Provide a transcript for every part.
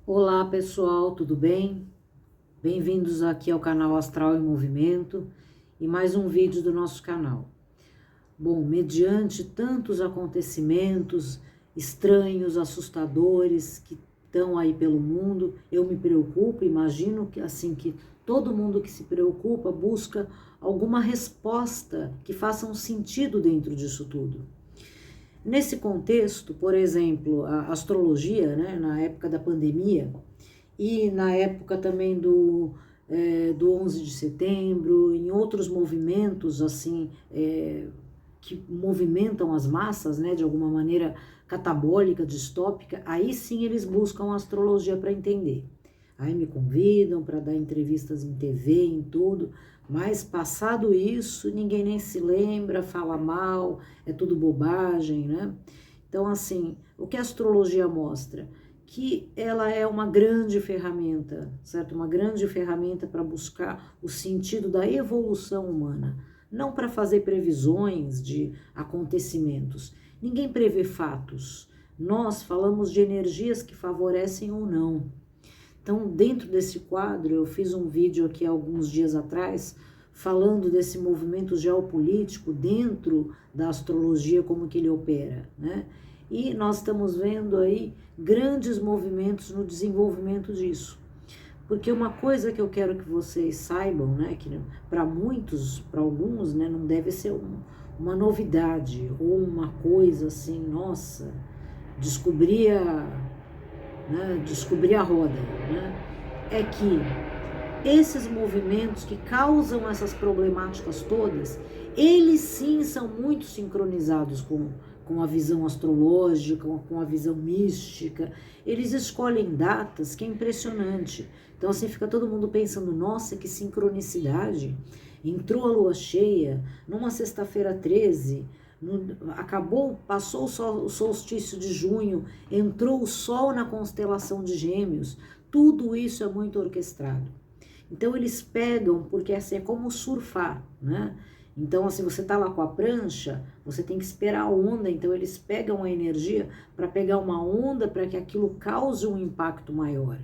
Olá pessoal, tudo bem? Bem-vindos aqui ao canal Astral em Movimento e mais um vídeo do nosso canal. Bom, mediante tantos acontecimentos estranhos, assustadores que estão aí pelo mundo, eu me preocupo, imagino que assim que todo mundo que se preocupa busca alguma resposta que faça um sentido dentro disso tudo. Nesse contexto, por exemplo, a astrologia, né, na época da pandemia e na época também do 11 de setembro, em outros movimentos assim que movimentam as massas, né, de alguma maneira catabólica, distópica, aí sim eles buscam a astrologia para entender. Aí me convidam para dar entrevistas em TV, em tudo, mas passado isso, ninguém nem se lembra, fala mal, é tudo bobagem, né? Então, assim, o que a astrologia mostra? Que ela é uma grande ferramenta, certo? Uma grande ferramenta para buscar o sentido da evolução humana, não para fazer previsões de acontecimentos. Ninguém prevê fatos. Nós falamos de energias que favorecem ou não. Então, dentro desse quadro, eu fiz um vídeo aqui alguns dias atrás, falando desse movimento geopolítico dentro da astrologia, como que ele opera, né? E nós estamos vendo aí grandes movimentos no desenvolvimento disso. Porque uma coisa que eu quero que vocês saibam, né, que para muitos, para alguns, né, não deve ser uma novidade ou uma coisa assim, nossa, descobri a roda, né? É que esses movimentos que causam essas problemáticas todas, eles sim são muito sincronizados com a visão astrológica, com a visão mística. Eles escolhem datas que é impressionante. Então assim fica todo mundo pensando, nossa, que sincronicidade. Entrou a lua cheia numa sexta-feira 13, passou o solstício de junho, entrou o sol na constelação de Gêmeos. Tudo isso é muito orquestrado. Então eles pegam, porque assim é como surfar, né? Então assim, você tá lá com a prancha, você tem que esperar a onda, então eles pegam a energia para pegar uma onda para que aquilo cause um impacto maior.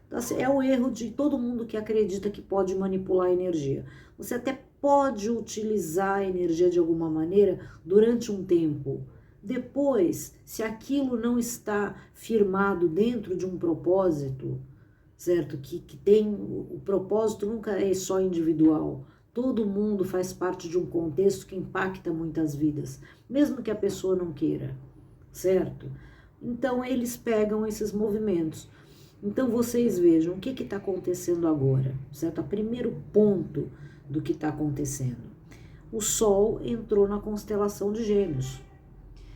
Então, assim, é o erro de todo mundo que acredita que pode manipular a energia. Você até pode utilizar a energia de alguma maneira durante um tempo. Depois, se aquilo não está firmado dentro de um propósito, certo? Que tem, o propósito nunca é só individual. Todo mundo faz parte de um contexto que impacta muitas vidas, mesmo que a pessoa não queira, certo? Então, eles pegam esses movimentos. Então, vocês vejam o que está acontecendo agora, certo? O primeiro ponto do que está acontecendo. O Sol entrou na constelação de Gêmeos.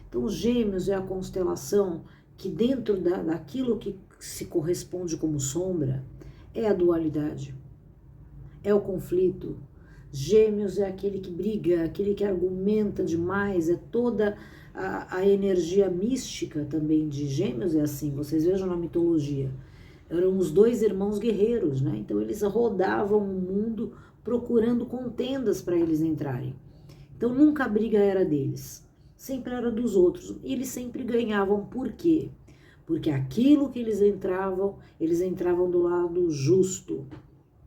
Então, Gêmeos é a constelação que dentro daquilo que se corresponde como sombra, é a dualidade, é o conflito. Gêmeos é aquele que briga, aquele que argumenta demais, é toda a energia mística também de Gêmeos, é assim, vocês vejam na mitologia. Eram os dois irmãos guerreiros, né? Então eles rodavam o mundo procurando contendas para eles entrarem. Então nunca a briga era deles, sempre era dos outros. E eles sempre ganhavam, por quê? Porque aquilo que eles entravam do lado justo.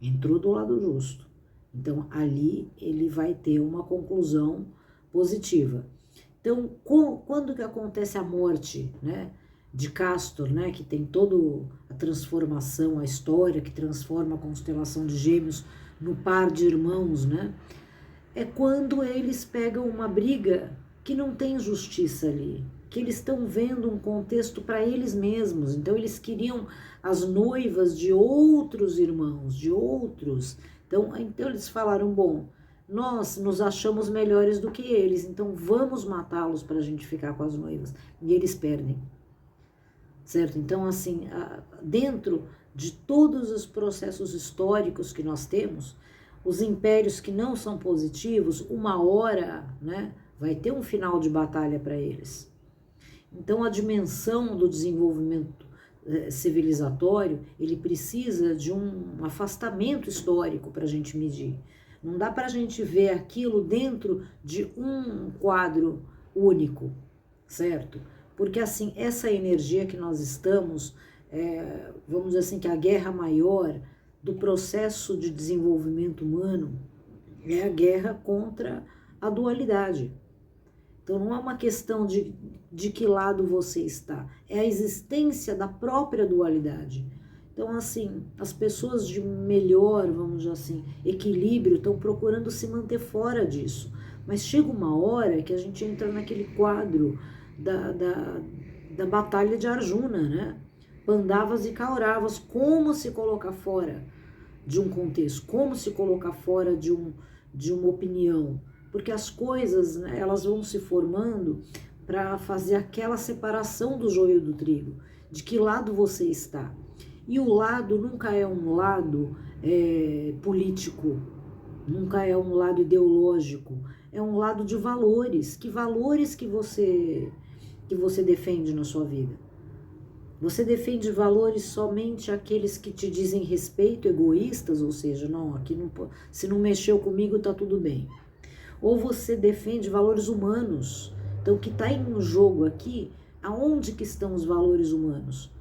Entrou do lado justo. Então, ali ele vai ter uma conclusão positiva. Então, quando que acontece a morte, né, de Castor, né, que tem toda a transformação, a história que transforma a constelação de Gêmeos no par de irmãos, né, é quando eles pegam uma briga que não tem justiça ali, que eles estão vendo um contexto para eles mesmos. Então eles queriam as noivas de outros irmãos, de outros. Então eles falaram, bom, nós nos achamos melhores do que eles, então vamos matá-los para a gente ficar com as noivas. E eles perdem, certo? Então assim, dentro de todos os processos históricos que nós temos, os impérios que não são positivos, uma hora, né, vai ter um final de batalha para eles. Então, a dimensão do desenvolvimento civilizatório, ele precisa de um afastamento histórico para a gente medir. Não dá para a gente ver aquilo dentro de um quadro único, certo? Porque assim, essa energia que nós estamos, vamos dizer assim, que a guerra maior do processo de desenvolvimento humano é a guerra contra a dualidade. Então não é uma questão de que lado você está, é a existência da própria dualidade. Então, assim, as pessoas de melhor, vamos dizer assim, equilíbrio, estão procurando se manter fora disso. Mas chega uma hora que a gente entra naquele quadro da batalha de Arjuna, né? Pandavas e Kauravas, como se colocar fora de um contexto, como se colocar fora de uma opinião. Porque as coisas, né, elas vão se formando para fazer aquela separação do joio do trigo, de que lado você está. E o lado nunca é um lado político, nunca é um lado ideológico, é um lado de valores. Que valores que você defende na sua vida? Você defende valores somente aqueles que te dizem respeito, egoístas, ou seja, não, aqui não, se não mexeu comigo tá tudo bem. Ou você defende valores humanos. Então, o que está em jogo aqui, aonde que estão os valores humanos?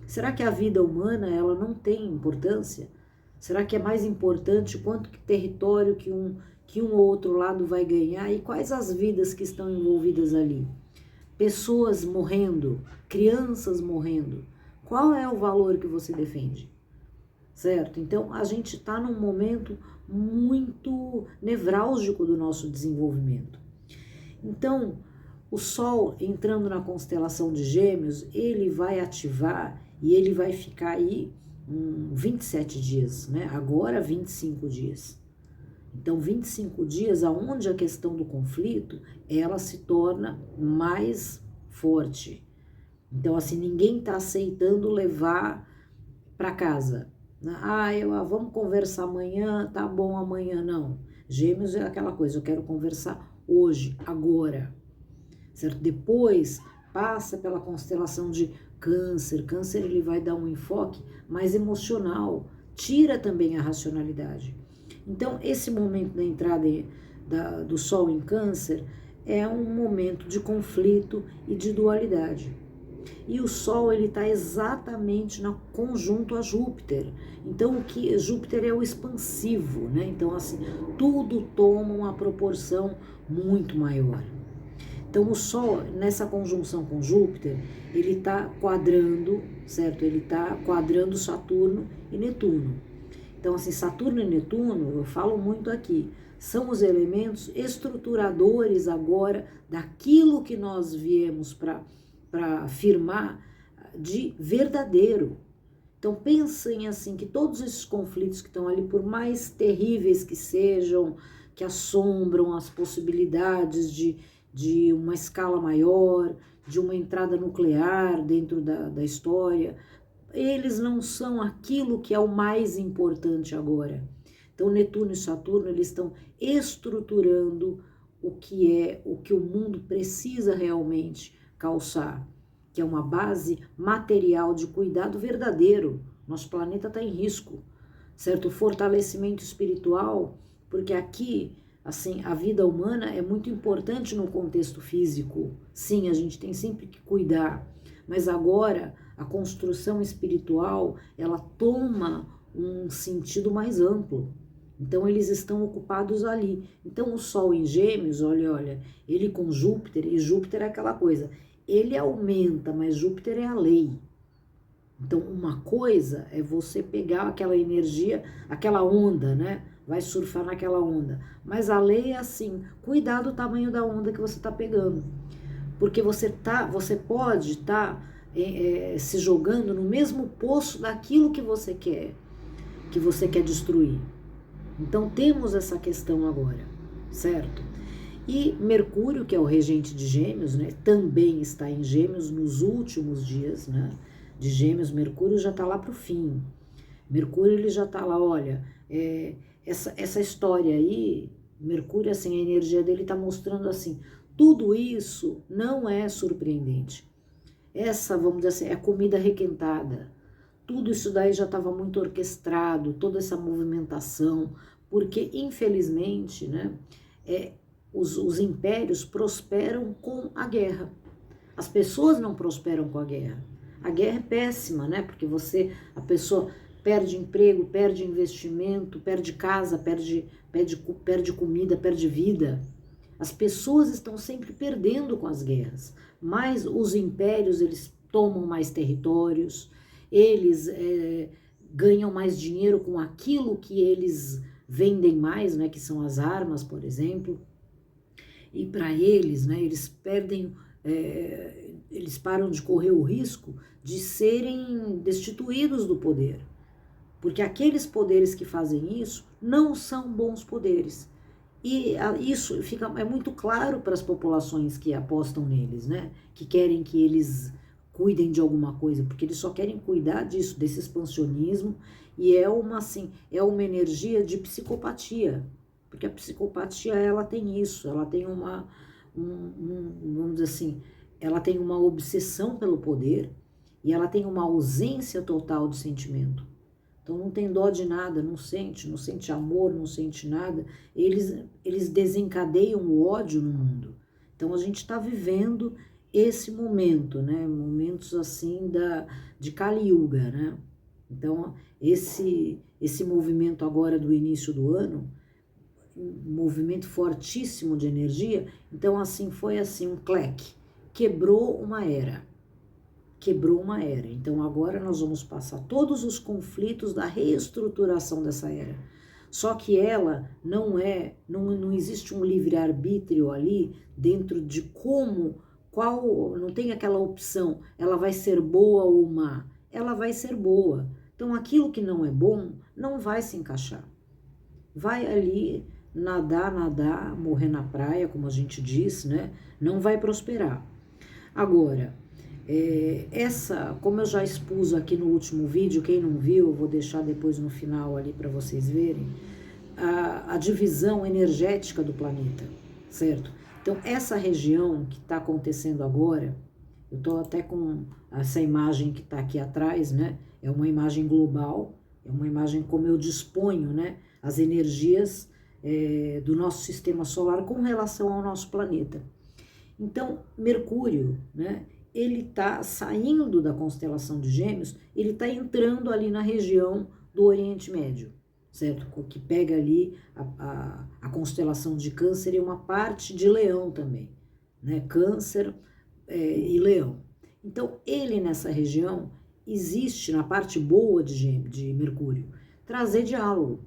Será que a vida humana ela não tem importância? Será que é mais importante quanto que território que um ou outro lado vai ganhar e quais as vidas que estão envolvidas ali? Pessoas morrendo, crianças morrendo. Qual é o valor que você defende? Certo? Então, a gente está num momento muito nevrálgico do nosso desenvolvimento. Então, o Sol entrando na constelação de Gêmeos, ele vai ativar e ele vai ficar aí 27 dias, né? Agora 25 dias. Então, 25 dias, aonde a questão do conflito, ela se torna mais forte. Então, assim, ninguém está aceitando levar para casa. Vamos conversar amanhã, tá bom amanhã, não. Gêmeos é aquela coisa, eu quero conversar hoje, agora, certo? Depois passa pela constelação de Câncer. Câncer ele vai dar um enfoque mais emocional, tira também a racionalidade. Então, esse momento da entrada do Sol em Câncer é um momento de conflito e de dualidade. E o Sol ele está exatamente no conjunto a Júpiter. Então, Júpiter é o expansivo, né? Então, assim, tudo toma uma proporção muito maior. Então, o Sol, nessa conjunção com Júpiter, ele está quadrando, certo? Ele está quadrando Saturno e Netuno. Então, assim, Saturno e Netuno, eu falo muito aqui, são os elementos estruturadores agora daquilo que nós viemos para afirmar de verdadeiro. Então, pensem assim, que todos esses conflitos que estão ali, por mais terríveis que sejam, que assombram as possibilidades de uma escala maior, de uma entrada nuclear dentro da história, eles não são aquilo que é o mais importante agora. Então, Netuno e Saturno, eles estão estruturando o que o mundo precisa realmente calçar, que é uma base material de cuidado verdadeiro. Nosso planeta está em risco, certo? O fortalecimento espiritual, porque aqui, assim, a vida humana é muito importante no contexto físico. Sim, a gente tem sempre que cuidar, mas agora a construção espiritual, ela toma um sentido mais amplo. Então, eles estão ocupados ali. Então, o Sol em Gêmeos, olha, ele com Júpiter, e Júpiter é aquela coisa, ele aumenta, mas Júpiter é a lei. Então, uma coisa é você pegar aquela energia, aquela onda, né? Vai surfar naquela onda. Mas a lei é assim, cuidado do tamanho da onda que você está pegando. Porque você pode estar se jogando no mesmo poço daquilo que você quer destruir. Então, temos essa questão agora, certo? E Mercúrio, que é o regente de Gêmeos, né, também está em Gêmeos nos últimos dias, né, de Gêmeos. Mercúrio já está lá para o fim. Mercúrio ele já está lá, olha, essa história aí, Mercúrio, assim, a energia dele está mostrando assim, tudo isso não é surpreendente. Essa, vamos dizer assim, é comida requentada. Tudo isso daí já estava muito orquestrado, toda essa movimentação, porque, infelizmente, né, os impérios prosperam com a guerra. As pessoas não prosperam com a guerra. A guerra é péssima, né? Porque a pessoa perde emprego, perde investimento, perde casa, perde comida, perde vida. As pessoas estão sempre perdendo com as guerras, mas os impérios, eles tomam mais territórios, eles ganham mais dinheiro com aquilo que eles vendem mais, né, que são as armas, por exemplo, e para eles, né, eles perdem, eles param de correr o risco de serem destituídos do poder, porque aqueles poderes que fazem isso não são bons poderes. E isso é muito claro para as populações que apostam neles, né? Que querem que eles cuidem de alguma coisa, porque eles só querem cuidar disso, desse expansionismo, e é uma energia de psicopatia, porque a psicopatia, ela tem isso, ela tem vamos dizer assim, ela tem uma obsessão pelo poder, e ela tem uma ausência total de sentimento. Então não tem dó de nada, não sente amor, não sente nada. Eles desencadeiam o ódio no mundo. Então a gente está vivendo esse momento, né? Momentos assim de Kali Yuga, né? Então esse movimento agora do início do ano, um movimento fortíssimo de energia. Então assim foi assim, um cleque, quebrou uma era. Então agora nós vamos passar todos os conflitos da reestruturação dessa era. Só que ela não existe um livre-arbítrio ali dentro de não tem aquela opção, ela vai ser boa ou má. Ela vai ser boa. Então aquilo que não é bom não vai se encaixar. Vai ali nadar, morrer na praia, como a gente diz, né? Não vai prosperar. Agora, como eu já expus aqui no último vídeo, quem não viu, eu vou deixar depois no final ali para vocês verem, a divisão energética do planeta, certo? Então, essa região que está acontecendo agora, eu estou até com essa imagem que está aqui atrás, né? É uma imagem global, é uma imagem como eu disponho, né? As energias do nosso sistema solar com relação ao nosso planeta. Então, Mercúrio, né? Ele está saindo da constelação de Gêmeos, ele está entrando ali na região do Oriente Médio, certo? Que pega ali a constelação de Câncer e uma parte de Leão também, né? Câncer e Leão. Então, ele nessa região, existe na parte boa de Mercúrio, trazer diálogo,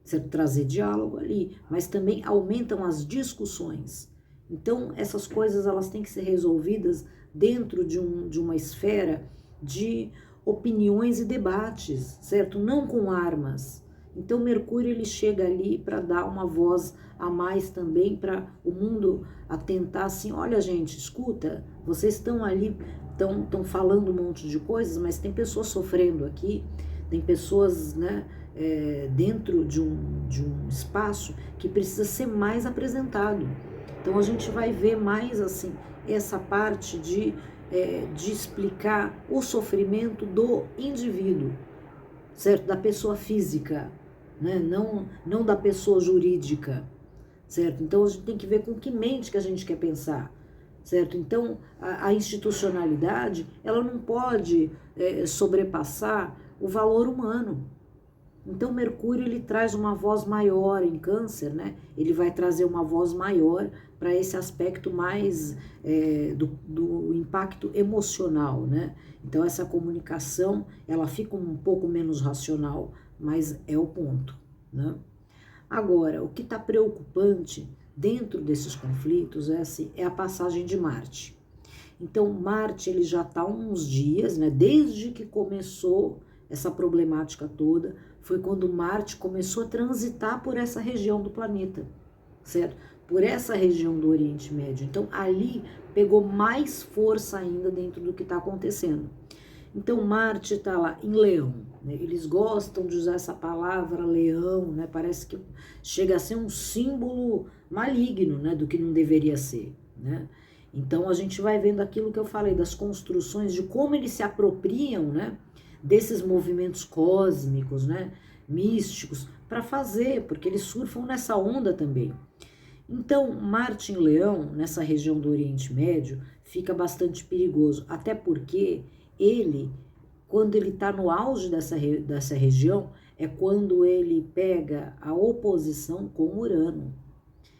certo? Trazer diálogo ali, mas também aumentam as discussões. Então, essas coisas, elas têm que ser resolvidas dentro de uma esfera de opiniões e debates, certo? Não com armas. Então, Mercúrio, ele chega ali para dar uma voz a mais também para o mundo atentar assim, olha gente, escuta, vocês estão ali, estão falando um monte de coisas, mas tem pessoas sofrendo aqui, tem pessoas, né, dentro de um espaço que precisa ser mais apresentado. Então, a gente vai ver mais assim, essa parte de explicar o sofrimento do indivíduo, certo? Da pessoa física, né? Não da pessoa jurídica, certo? Então, a gente tem que ver com que mente que a gente quer pensar, certo? Então, a institucionalidade, ela não pode sobrepassar o valor humano. Então, Mercúrio, ele traz uma voz maior em Câncer, né? Ele vai trazer uma voz maior para esse aspecto mais do impacto emocional, né? Então, essa comunicação, ela fica um pouco menos racional, mas é o ponto, né? Agora, o que está preocupante dentro desses conflitos é a passagem de Marte. Então, Marte, ele já está há uns dias, né? Desde que começou essa problemática toda, foi quando Marte começou a transitar por essa região do planeta, certo? Por essa região do Oriente Médio. Então, ali pegou mais força ainda dentro do que está acontecendo. Então, Marte está lá em Leão, né? Eles gostam de usar essa palavra leão, né? Parece que chega a ser um símbolo maligno, né? Do que não deveria ser, né? Então, a gente vai vendo aquilo que eu falei, das construções, de como eles se apropriam, né? Desses movimentos cósmicos, né, místicos, para fazer, porque eles surfam nessa onda também. Então, Marte em Leão, nessa região do Oriente Médio, fica bastante perigoso, até porque ele, quando ele está no auge dessa região, é quando ele pega a oposição com Urano.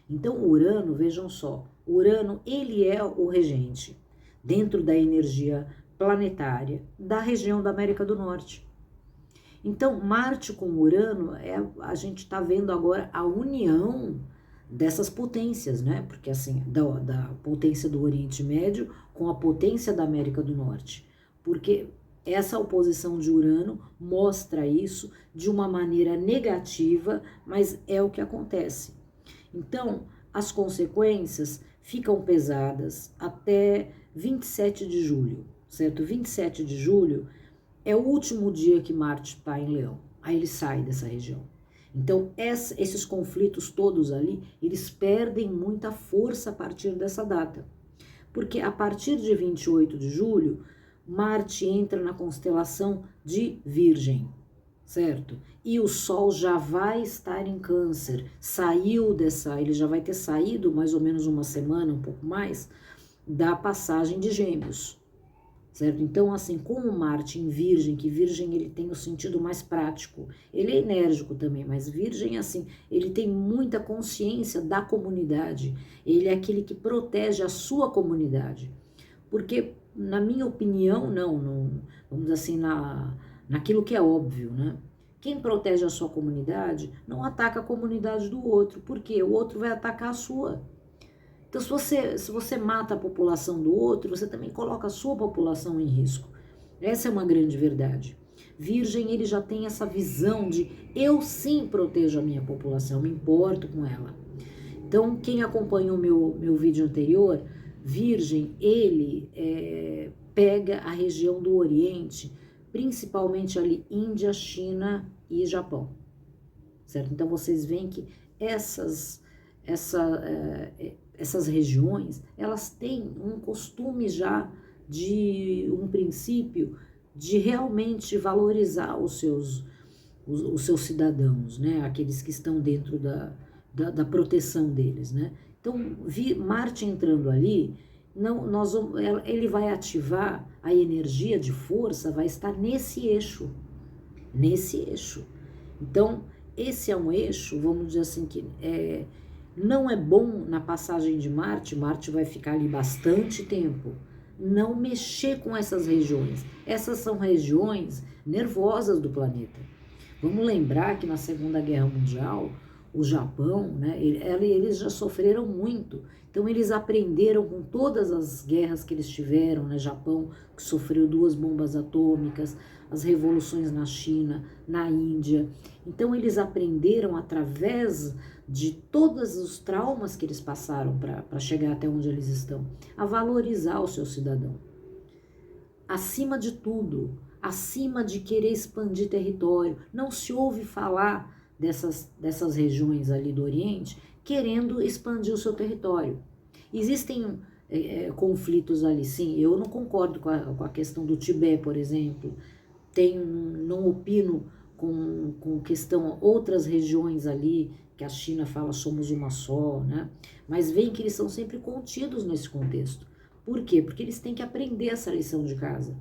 Então, Urano, vejam só, Urano, ele é o regente dentro da energia planetária da região da América do Norte. Então, Marte com Urano, a gente está vendo agora a união dessas potências, né? Porque assim, da potência do Oriente Médio com a potência da América do Norte. Porque essa oposição de Urano mostra isso de uma maneira negativa, mas é o que acontece. Então, as consequências ficam pesadas até 27 de julho, certo? 27 de julho é o último dia que Marte está em Leão. Aí ele sai dessa região. Então, esses conflitos todos ali, eles perdem muita força a partir dessa data. Porque a partir de 28 de julho, Marte entra na constelação de Virgem, certo? E o Sol já vai estar em Câncer, ele já vai ter saído mais ou menos uma semana, um pouco mais, da passagem de Gêmeos, certo? Então, assim, como Marte em Virgem, que Virgem ele tem o sentido mais prático, ele é enérgico também, mas Virgem, assim, ele tem muita consciência da comunidade, ele é aquele que protege a sua comunidade, porque, na minha opinião, não vamos dizer assim, naquilo que é óbvio, né? Quem protege a sua comunidade não ataca a comunidade do outro, porque o outro vai atacar a sua. Então, se você mata a população do outro, você também coloca a sua população em risco. Essa é uma grande verdade. Virgem, ele já tem essa visão de eu sim protejo a minha população, me importo com ela. Então, quem acompanhou meu vídeo anterior, Virgem, ele pega a região do Oriente, principalmente ali Índia, China e Japão, certo? Então, vocês veem que essas regiões, elas têm um costume já de um princípio de realmente valorizar os seus cidadãos, né? Aqueles que estão dentro da proteção deles, né? Então, Marte entrando ali, ele vai ativar a energia de força, vai estar nesse eixo. Então, esse é um eixo, vamos dizer assim, que não é bom na passagem de Marte vai ficar ali bastante tempo, não mexer com essas regiões. Essas são regiões nervosas do planeta. Vamos lembrar que na Segunda Guerra Mundial, o Japão, né, eles já sofreram muito. Então, eles aprenderam com todas as guerras que eles tiveram, né? Japão, que sofreu 2 bombas atômicas, as revoluções na China, na Índia. Então, eles aprenderam através de todos os traumas que eles passaram para chegar até onde eles estão, a valorizar o seu cidadão. Acima de tudo, acima de querer expandir território, não se ouve falar dessas regiões ali do Oriente querendo expandir o seu território. Existem conflitos ali, sim, eu não concordo com a questão do Tibete, por exemplo, não opino com questão outras regiões ali, que a China fala somos uma só, né? Mas veem que eles são sempre contidos nesse contexto. Por quê? Porque eles têm que aprender essa lição de casa.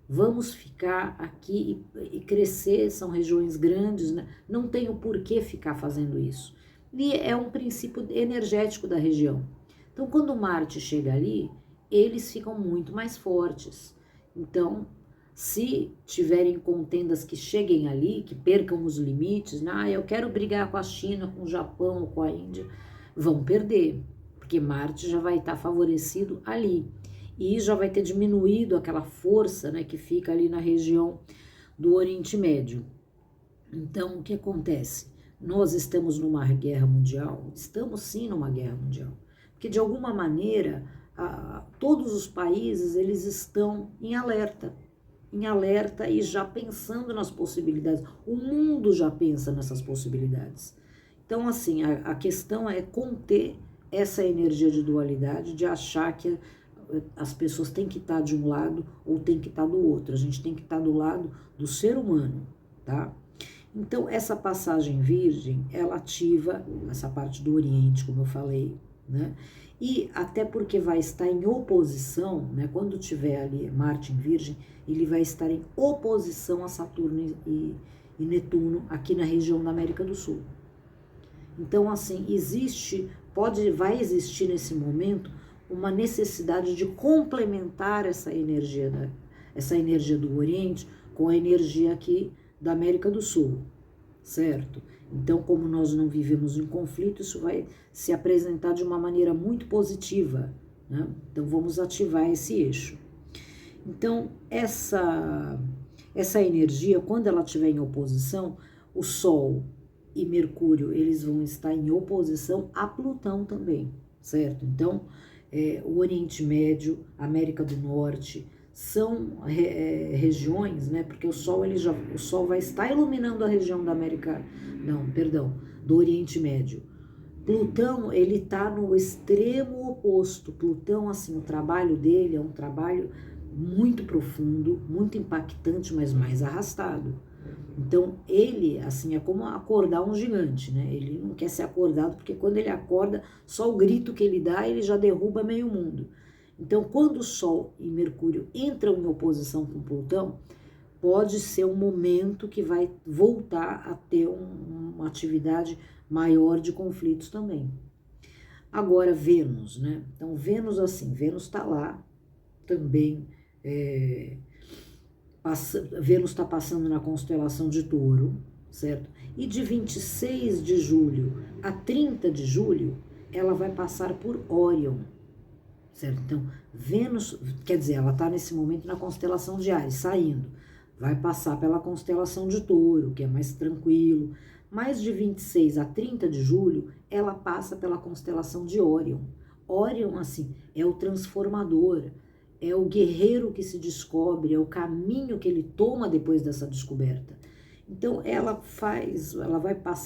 Vamos ficar aqui e crescer, são regiões grandes, né? Não tem o porquê ficar fazendo isso. E é um princípio energético da região. Então, quando Marte chega ali, eles ficam muito mais fortes. Então, se tiverem contendas que cheguem ali, que percam os limites, eu quero brigar com a China, com o Japão, com a Índia, vão perder, porque Marte já vai estar favorecido ali. E já vai ter diminuído aquela força, né, que fica ali na região do Oriente Médio. Então, o que acontece? Nós estamos numa guerra mundial? Estamos sim numa guerra mundial. Porque, de alguma maneira, todos os países eles estão em alerta e já pensando nas possibilidades. O mundo já pensa nessas possibilidades. Então, assim, a questão é conter essa energia de dualidade, de achar que as pessoas têm que estar de um lado ou têm que estar do outro. A gente tem que estar do lado do ser humano, tá? Então, essa passagem virgem, ela ativa essa parte do Oriente, como eu falei, né? E até porque vai estar em oposição, né? Quando tiver ali Marte em Virgem, ele vai estar em oposição a Saturno e Netuno aqui na região da América do Sul. Então, assim, vai existir nesse momento uma necessidade de complementar essa energia do Oriente com a energia aqui da América do Sul, certo? Então, como nós não vivemos em conflito, isso vai se apresentar de uma maneira muito positiva, né? Então, vamos ativar esse eixo. Então, essa energia, quando ela estiver em oposição, o Sol e Mercúrio, eles vão estar em oposição a Plutão também, certo? Então, o Oriente Médio, América do Norte, são regiões, né? Porque o Sol vai estar iluminando a região do Oriente Médio. Plutão, ele está no extremo oposto. Plutão, assim, o trabalho dele é um trabalho muito profundo, muito impactante, mas mais arrastado. Então, ele, assim, é como acordar um gigante, né? Ele não quer ser acordado, porque quando ele acorda, só o grito que ele dá, ele já derruba meio mundo. Então, quando o Sol e Mercúrio entram em oposição com Plutão, pode ser um momento que vai voltar a ter uma atividade maior de conflitos também. Agora, Vênus, né? Então, Vênus está lá também. Vênus está passando na constelação de Touro, certo? E de 26 de julho a 30 de julho, ela vai passar por Órion, certo? Então, Vênus, quer dizer, ela está nesse momento na constelação de Áries, saindo. Vai passar pela constelação de Touro, que é mais tranquilo. Mas de 26 a 30 de julho, ela passa pela constelação de Órion. Órion, assim, é o transformador, é o guerreiro que se descobre, é o caminho que ele toma depois dessa descoberta. Então,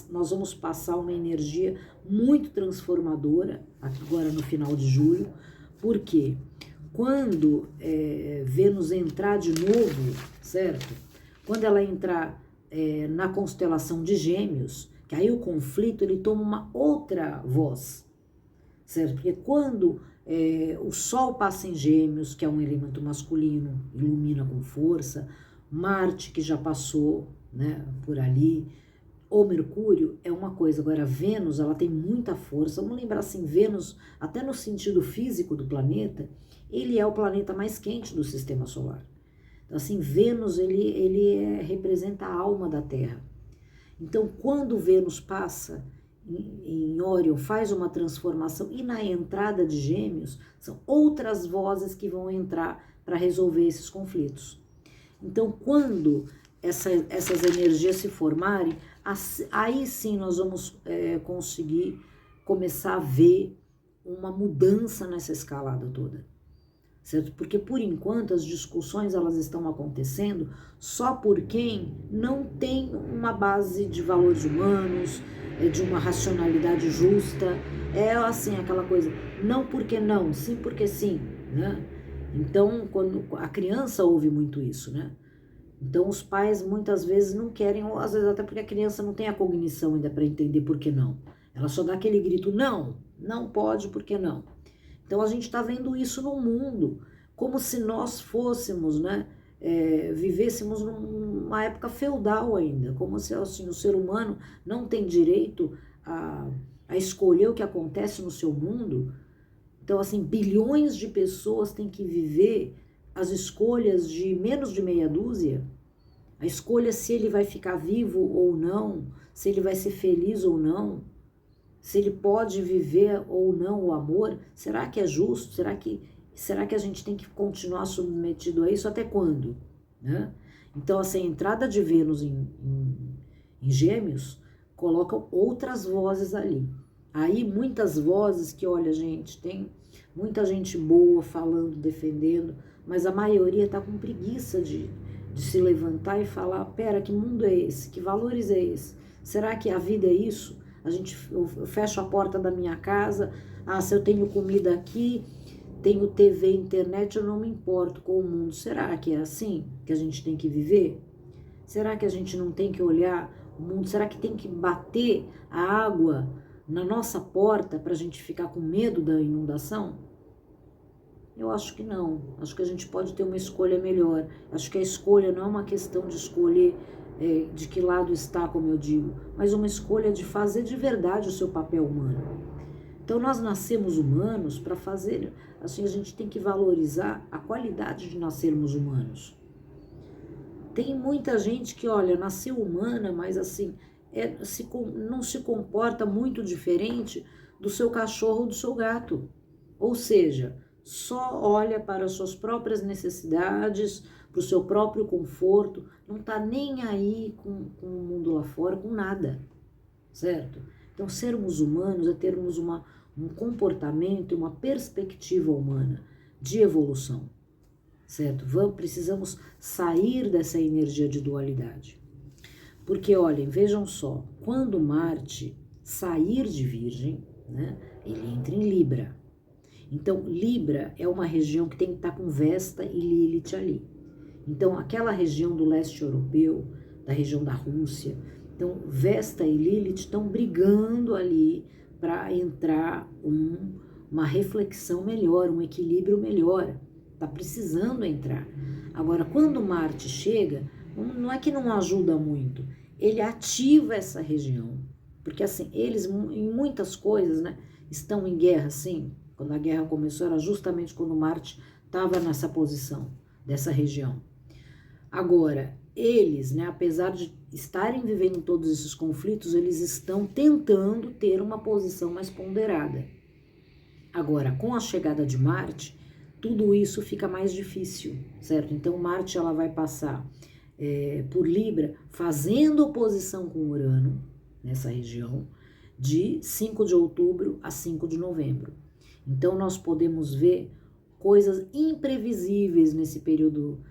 nós vamos passar uma energia muito transformadora, agora no final de julho, porque quando Vênus entrar de novo, certo? Quando ela entrar na constelação de Gêmeos, que aí o conflito ele toma uma outra voz, certo? Porque quando o Sol passa em Gêmeos, que é um elemento masculino, ilumina com força, Marte, que já passou, né, por ali, o Mercúrio é uma coisa. Agora, Vênus, ela tem muita força. Vamos lembrar assim, Vênus, até no sentido físico do planeta, ele é o planeta mais quente do sistema solar. Então, assim, Vênus, ele representa a alma da Terra. Então, quando Vênus passa em Órion, faz uma transformação, e na entrada de Gêmeos, são outras vozes que vão entrar para resolver esses conflitos. Então, quando essas energias se formarem, aí sim nós vamos conseguir começar a ver uma mudança nessa escalada toda, certo? Porque por enquanto as discussões elas estão acontecendo só por quem não tem uma base de valores humanos, de uma racionalidade justa, é assim aquela coisa, não porque não, sim porque sim, né? Então, quando a criança ouve muito isso, né? Então, os pais muitas vezes não querem, ou às vezes até porque a criança não tem a cognição ainda para entender por que não. Ela só dá aquele grito, não, não pode, por que não? Então, a gente está vendo isso no mundo, como se nós fôssemos, né, vivêssemos numa época feudal ainda, como se assim, o ser humano não tem direito a escolher o que acontece no seu mundo. Então, assim, bilhões de pessoas têm que viver as escolhas de menos de meia dúzia, a escolha se ele vai ficar vivo ou não, se ele vai ser feliz ou não, se ele pode viver ou não o amor. Será que é justo? Será que a gente tem que continuar submetido a isso até quando? Né? Então, assim, a entrada de Vênus em Gêmeos coloca outras vozes ali. Aí muitas vozes que, olha, gente, tem muita gente boa falando, defendendo, mas a maioria está com preguiça de se levantar e falar, pera, que mundo é esse? Que valores é esse? Será que a vida é isso? Eu fecho a porta da minha casa, se eu tenho comida aqui, tenho TV, internet, eu não me importo com o mundo. Será que é assim que a gente tem que viver? Será que a gente não tem que olhar O mundo, será que tem que bater a água na nossa porta para a gente ficar com medo da inundação? Eu acho que não. Acho que a gente pode ter uma escolha melhor. Acho que a escolha não é uma questão de escolher de que lado está, como eu digo, mas uma escolha de fazer de verdade o seu papel humano. Então nós nascemos humanos para fazer, assim, a gente tem que valorizar a qualidade de nascermos humanos. Tem muita gente que, olha, nasceu humana, mas assim, não se comporta muito diferente do seu cachorro ou do seu gato. Ou seja, só olha para as suas próprias necessidades, para o seu próprio conforto, não está nem aí com o mundo lá fora, com nada, certo? Então, sermos humanos é termos um comportamento, uma perspectiva humana de evolução, certo? Precisamos sair dessa energia de dualidade. Porque, olhem, vejam só, quando Marte sair de Virgem, né, ele entra em Libra. Então, Libra é uma região que tem que estar com Vesta e Lilith ali. Então, aquela região do leste europeu, da região da Rússia, então Vesta e Lilith estão brigando ali para entrar uma reflexão melhor, um equilíbrio melhor. Está precisando entrar. Agora, quando Marte chega, não é que não ajuda muito, ele ativa essa região. Porque assim, eles em muitas coisas, né, estão em guerra, sim. Quando a guerra começou, era justamente quando Marte estava nessa posição, dessa região. Agora, eles, né, apesar de estarem vivendo todos esses conflitos, eles estão tentando ter uma posição mais ponderada. Agora, com a chegada de Marte, tudo isso fica mais difícil, certo? Então, Marte ela vai passar por Libra, fazendo oposição com Urano, nessa região, de 5 de outubro a 5 de novembro. Então, nós podemos ver coisas imprevisíveis nesse período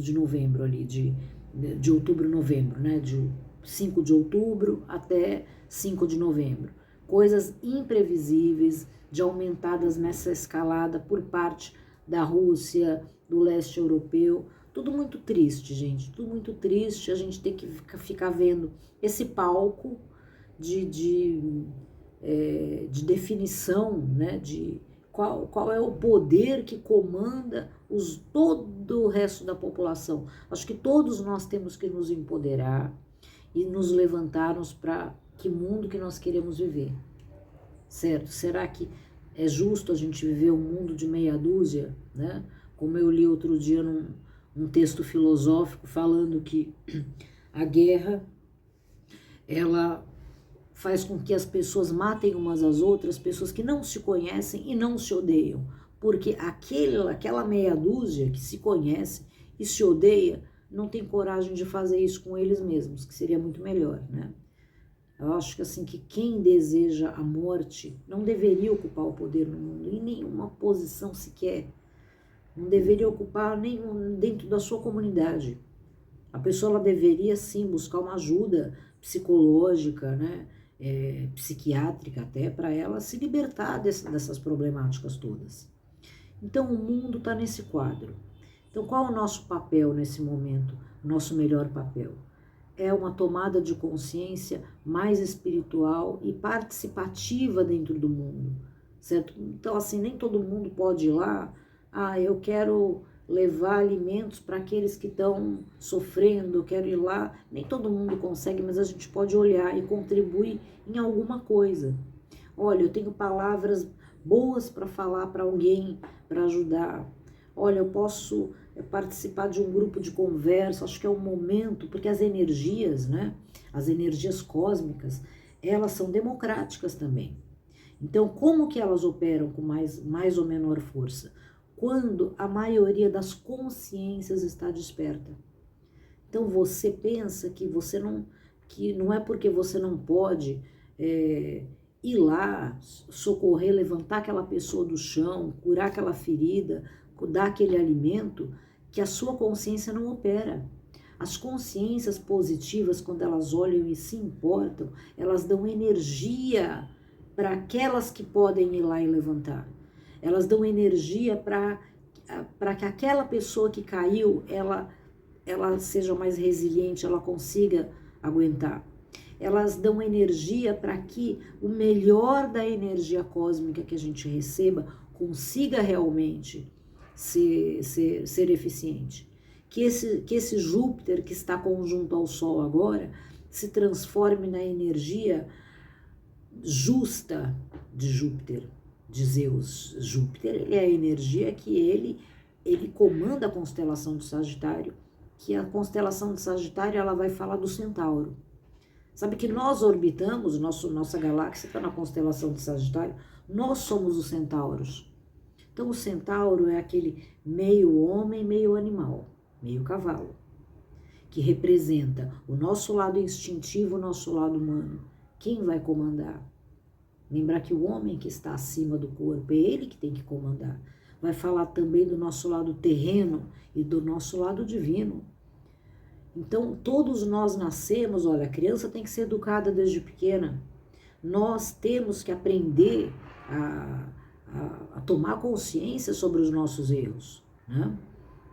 de novembro ali, de outubro, novembro, né? De 5 de outubro até 5 de novembro. Coisas imprevisíveis, de aumentadas nessa escalada por parte da Rússia, do leste europeu. Tudo muito triste, gente, tudo muito triste. A gente tem que ficar vendo esse palco de definição, né, de qual é o poder que comanda todo o resto da população. Acho que todos nós temos que nos empoderar e nos levantarmos para que mundo que nós queremos viver, certo? Será que é justo a gente viver um mundo de meia dúzia, né? Como eu li outro dia num texto filosófico falando que a guerra, ela faz com que as pessoas matem umas às outras, pessoas que não se conhecem e não se odeiam, porque aquela meia dúzia que se conhece e se odeia não tem coragem de fazer isso com eles mesmos, que seria muito melhor, né? Eu acho que assim, que quem deseja a morte não deveria ocupar o poder no mundo, em nenhuma posição sequer, não deveria ocupar nenhum dentro da sua comunidade. A pessoa ela deveria sim buscar uma ajuda psicológica, né? Psiquiátrica até, para ela se libertar dessas problemáticas todas. Então o mundo está nesse quadro. Então qual é o nosso papel nesse momento? O nosso melhor papel? É uma tomada de consciência mais espiritual e participativa dentro do mundo, certo? Então assim, nem todo mundo pode ir lá, eu quero levar alimentos para aqueles que estão sofrendo, eu quero ir lá. Nem todo mundo consegue, mas a gente pode olhar e contribuir em alguma coisa. Olha, eu tenho palavras boas para falar para alguém, para ajudar. Olha, eu posso participar de um grupo de conversa, acho que é um momento, porque as energias, né, as energias cósmicas, elas são democráticas também. Então, como que elas operam com mais ou menor força? Quando a maioria das consciências está desperta. Então você pensa que não é porque você não pode ir lá, socorrer, levantar aquela pessoa do chão, curar aquela ferida, dar aquele alimento, que a sua consciência não opera. As consciências positivas, quando elas olham e se importam, elas dão energia para aquelas que podem ir lá e levantar. Elas dão energia para que aquela pessoa que caiu, ela seja mais resiliente, ela consiga aguentar. Elas dão energia para que o melhor da energia cósmica que a gente receba consiga realmente ser eficiente. Que esse Júpiter que está conjunto ao Sol agora se transforme na energia justa de Júpiter, de Zeus. Júpiter é a energia que ele comanda a constelação de Sagitário, que a constelação de Sagitário ela vai falar do Centauro. Sabe que nós orbitamos, nossa galáxia está na constelação de Sagitário, nós somos os centauros. Então o centauro é aquele meio homem, meio animal, meio cavalo, que representa o nosso lado instintivo, o nosso lado humano. Quem vai comandar? Lembrar que o homem que está acima do corpo, é ele que tem que comandar. Vai falar também do nosso lado terreno e do nosso lado divino. Então, todos nós nascemos, olha, a criança tem que ser educada desde pequena. Nós temos que aprender a tomar consciência sobre os nossos erros, né?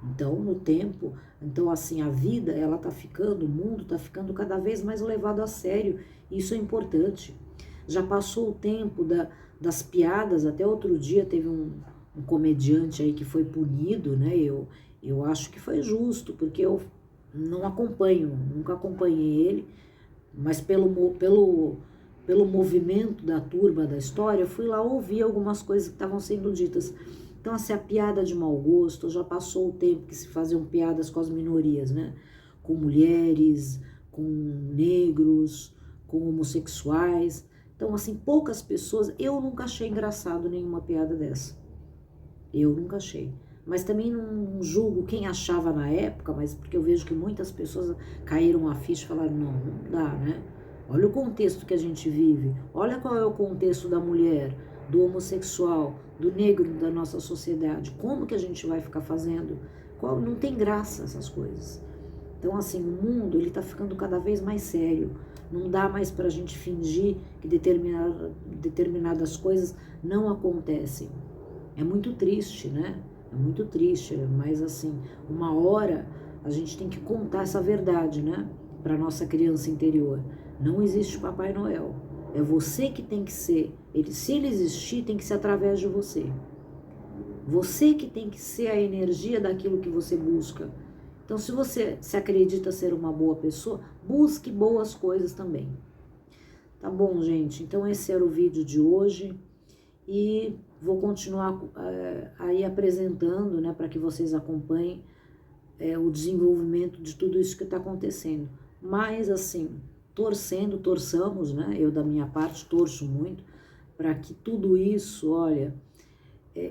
Então, no tempo, então assim, a vida, ela tá ficando, o mundo tá ficando cada vez mais levado a sério. Isso é importante. Já passou o tempo das piadas, até outro dia teve um comediante aí que foi punido, né? Eu acho que foi justo, porque eu não acompanho, nunca acompanhei ele, mas pelo movimento da turma da história, fui lá ouvir algumas coisas que estavam sendo ditas. Então, assim, a piada de mau gosto, já passou o tempo que se faziam piadas com as minorias, né? Com mulheres, com negros, com homossexuais. Então, assim, poucas pessoas... Eu nunca achei engraçado nenhuma piada dessa. Eu nunca achei. Mas também não julgo quem achava na época, mas porque eu vejo que muitas pessoas caíram a ficha e falaram, não dá, né? Olha o contexto que a gente vive, olha qual é o contexto da mulher, do homossexual, do negro da nossa sociedade. Como que a gente vai ficar fazendo? Não tem graça essas coisas. Então, assim, o mundo ele está ficando cada vez mais sério. Não dá mais para a gente fingir que determinadas coisas não acontecem. É muito triste, né? É muito triste, mas assim, uma hora a gente tem que contar essa verdade, né? Para nossa criança interior. Não existe Papai Noel. É você que tem que ser. Se ele existir, tem que ser através de você. Você que tem que ser a energia daquilo que você busca. Então, se você se acredita ser uma boa pessoa, busque boas coisas também. Tá bom, gente? Então, esse era o vídeo de hoje. E vou continuar aí apresentando, né, para que vocês acompanhem o desenvolvimento de tudo isso que está acontecendo. Mas, assim, torçamos, né? Eu, da minha parte, torço muito para que tudo isso, olha,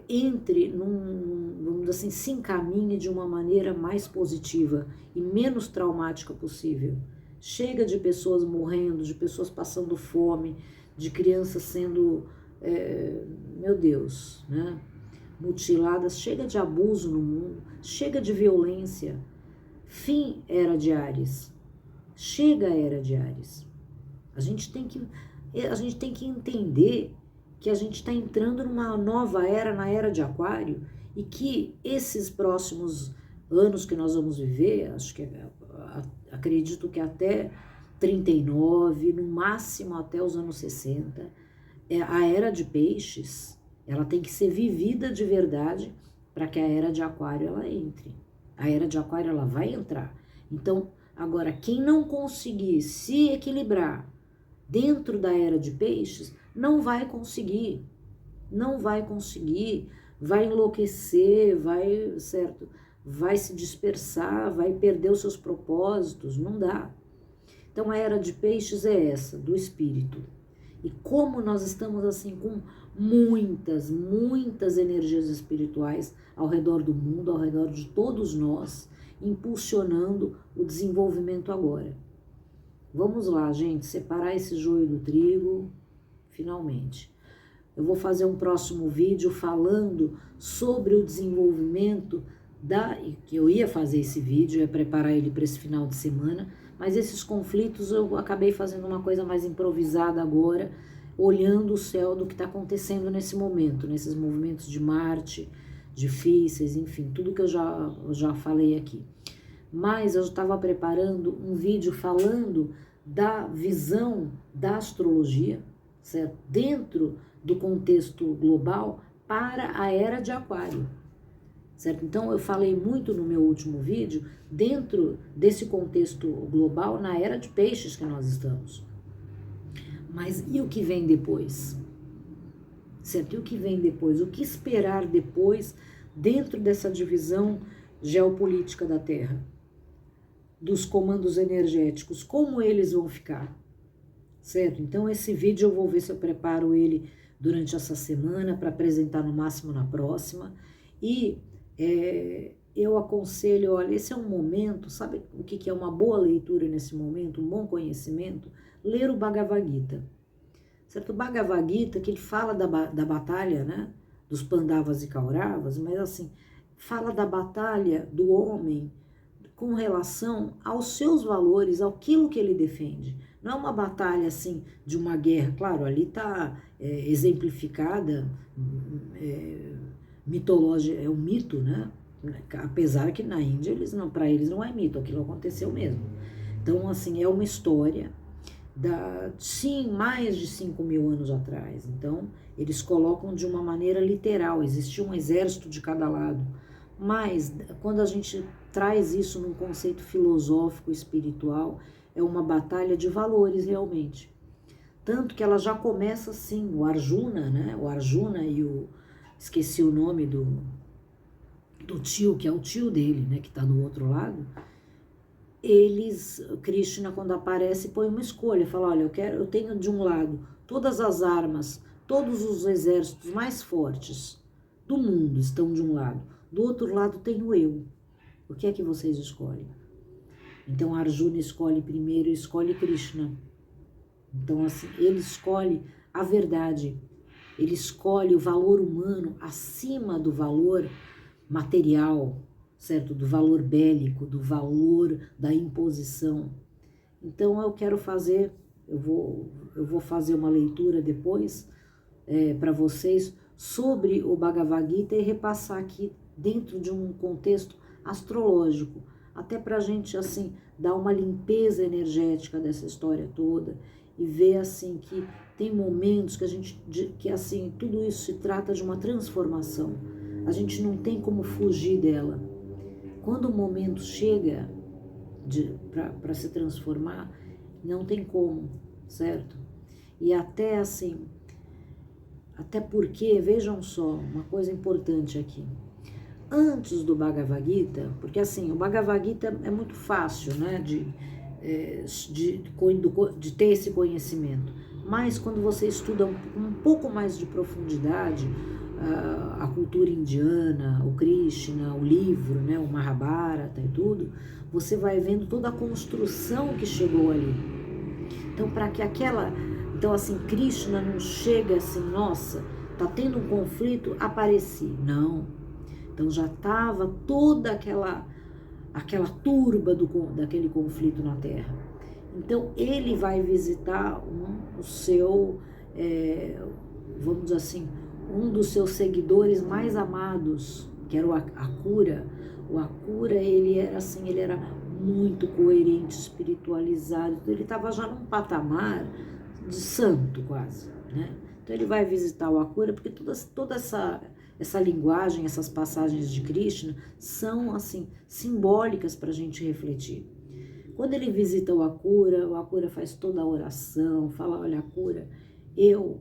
entre vamos dizer assim, se encaminhe de uma maneira mais positiva e menos traumática possível. Chega de pessoas morrendo, de pessoas passando fome, de crianças sendo, meu Deus, né? Mutiladas. Chega de abuso no mundo, chega de violência. Fim Era de Áries. Chega a Era de Áries. A gente tem que entender que a gente está entrando numa nova era, na Era de Aquário, e que esses próximos anos que nós vamos viver, acredito que até 39, no máximo até os anos 60, a Era de Peixes, ela tem que ser vivida de verdade para que a Era de Aquário ela entre. A Era de Aquário ela vai entrar. Então, agora, quem não conseguir se equilibrar dentro da Era de Peixes, não vai conseguir, vai enlouquecer, vai se dispersar, vai perder os seus propósitos, não dá. Então, a Era de Peixes é essa, do espírito. E como nós estamos assim com muitas energias espirituais ao redor do mundo, ao redor de todos nós, impulsionando o desenvolvimento agora. Vamos lá, gente, separar esse joio do trigo, finalmente. Eu vou fazer um próximo vídeo falando sobre o desenvolvimento que eu ia fazer esse vídeo, ia preparar ele para esse final de semana, mas esses conflitos eu acabei fazendo uma coisa mais improvisada agora, olhando o céu do que está acontecendo nesse momento, nesses movimentos de Marte, difíceis, enfim, tudo que eu já falei aqui. Mas eu estava preparando um vídeo falando da visão da astrologia, certo? Dentro do contexto global para a era de Aquário, certo? Então eu falei muito no meu último vídeo dentro desse contexto global na era de Peixes que nós estamos. Mas e o que vem depois? Certo? E o que vem depois? O que esperar depois dentro dessa divisão geopolítica da Terra? Dos comandos energéticos, como eles vão ficar? Certo? Então esse vídeo eu vou ver se eu preparo ele durante essa semana para apresentar no máximo na próxima. E eu aconselho, olha, esse é um momento, sabe o que é uma boa leitura nesse momento, um bom conhecimento? Ler o Bhagavad Gita. Certo? O Bhagavad Gita, que ele fala da batalha, né, dos Pandavas e Kauravas, mas assim, fala da batalha do homem com relação aos seus valores, aquilo que ele defende. Não é uma batalha assim de uma guerra, claro, ali está exemplificada, mitológica, é um mito, né? Apesar que na Índia para eles não é mito, aquilo aconteceu mesmo. Então, assim, é uma história sim, mais de 5.000 anos atrás. Então, eles colocam de uma maneira literal, existia um exército de cada lado. Mas, quando a gente traz isso num conceito filosófico, espiritual, é uma batalha de valores, realmente. Tanto que ela já começa assim, o Arjuna, né? O Arjuna esqueci o nome do tio, que é o tio dele, né? Que está do outro lado. Krishna, quando aparece, põe uma escolha, fala, olha, eu tenho de um lado todas as armas, todos os exércitos mais fortes do mundo estão de um lado, do outro lado tenho eu. O que é que vocês escolhem? Então Arjuna escolhe primeiro, escolhe Krishna. Então assim, ele escolhe a verdade, ele escolhe o valor humano acima do valor material, certo? Do valor bélico, do valor da imposição. Então eu quero fazer, eu vou fazer uma leitura depois para vocês sobre o Bhagavad Gita e repassar aqui dentro de um contexto astrológico, até para a gente assim dar uma limpeza energética dessa história toda e ver assim que tem momentos que assim tudo isso se trata de uma transformação. A gente não tem como fugir dela. Quando o momento chega para se transformar, não tem como, certo? E até assim, até porque, vejam só, uma coisa importante aqui. Antes do Bhagavad Gita, porque assim, o Bhagavad Gita é muito fácil, né, de ter esse conhecimento. Mas quando você estuda um pouco mais de profundidade, a cultura indiana, o Krishna, o livro, né, o Mahabharata e tudo, você vai vendo toda a construção que chegou ali. Então, então assim, Krishna não chega assim, nossa, tá tendo um conflito, apareci. Não. Então já estava toda aquela turba daquele conflito na Terra. Então ele vai visitar o seu, vamos dizer assim, um dos seus seguidores mais amados, que era o Akura. O Akura, ele era muito coerente, espiritualizado, então ele estava já num patamar de santo quase, né? Então ele vai visitar o Akura, porque toda essa linguagem, essas passagens de Krishna são assim simbólicas para a gente refletir. Quando ele visita o Akura faz toda a oração, fala, olha Akura, eu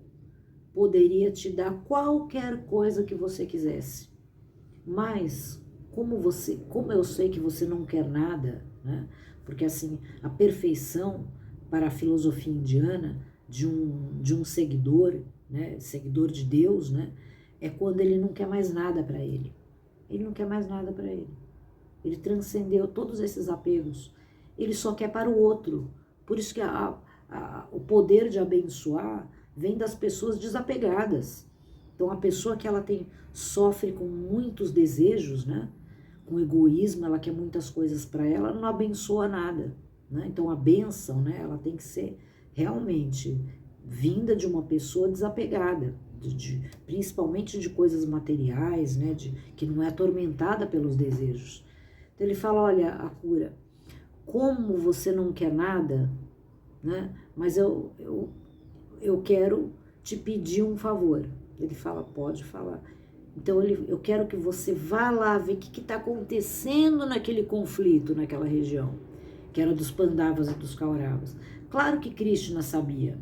poderia te dar qualquer coisa que você quisesse, mas como eu sei que você não quer nada, né? Porque assim, a perfeição para a filosofia indiana de um seguidor, né? Seguidor de Deus, né? É quando ele não quer mais nada para ele. Ele não quer mais nada para ele. Ele transcendeu todos esses apegos. Ele só quer para o outro. Por isso que o poder de abençoar vem das pessoas desapegadas. Então a pessoa que ela sofre com muitos desejos, né? Com egoísmo, ela quer muitas coisas para ela, não abençoa nada, né? Então a bênção, né? Ela tem que ser realmente vinda de uma pessoa desapegada, principalmente de coisas materiais, né? Que não é atormentada pelos desejos. Então ele fala, olha, Akura, como você não quer nada, né? Mas eu quero te pedir um favor. Ele fala, pode falar. Então eu quero que você vá lá ver o que está acontecendo naquele conflito, naquela região, que era dos Pandavas e dos Kauravas. Claro que Krishna sabia.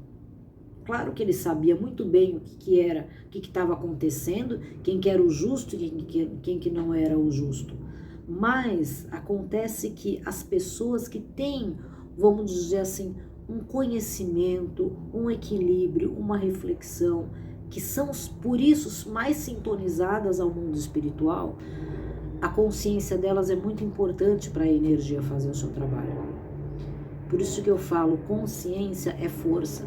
Claro que ele sabia muito bem o que era, o que estava acontecendo, quem que era o justo e quem que não era o justo. Mas acontece que as pessoas que têm, vamos dizer assim, um conhecimento, um equilíbrio, uma reflexão, que são por isso mais sintonizadas ao mundo espiritual, a consciência delas é muito importante para a energia fazer o seu trabalho. Por isso que eu falo, consciência é força.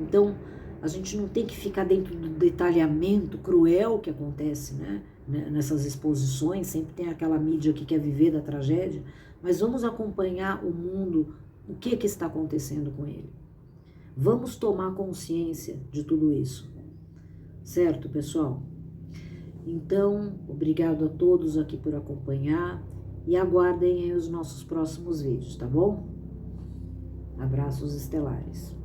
Então, a gente não tem que ficar dentro do detalhamento cruel que acontece, né? Nessas exposições, sempre tem aquela mídia que quer viver da tragédia, mas vamos acompanhar o mundo, o que está acontecendo com ele. Vamos tomar consciência de tudo isso. Certo, pessoal? Então, obrigado a todos aqui por acompanhar e aguardem aí os nossos próximos vídeos, tá bom? Abraços estelares.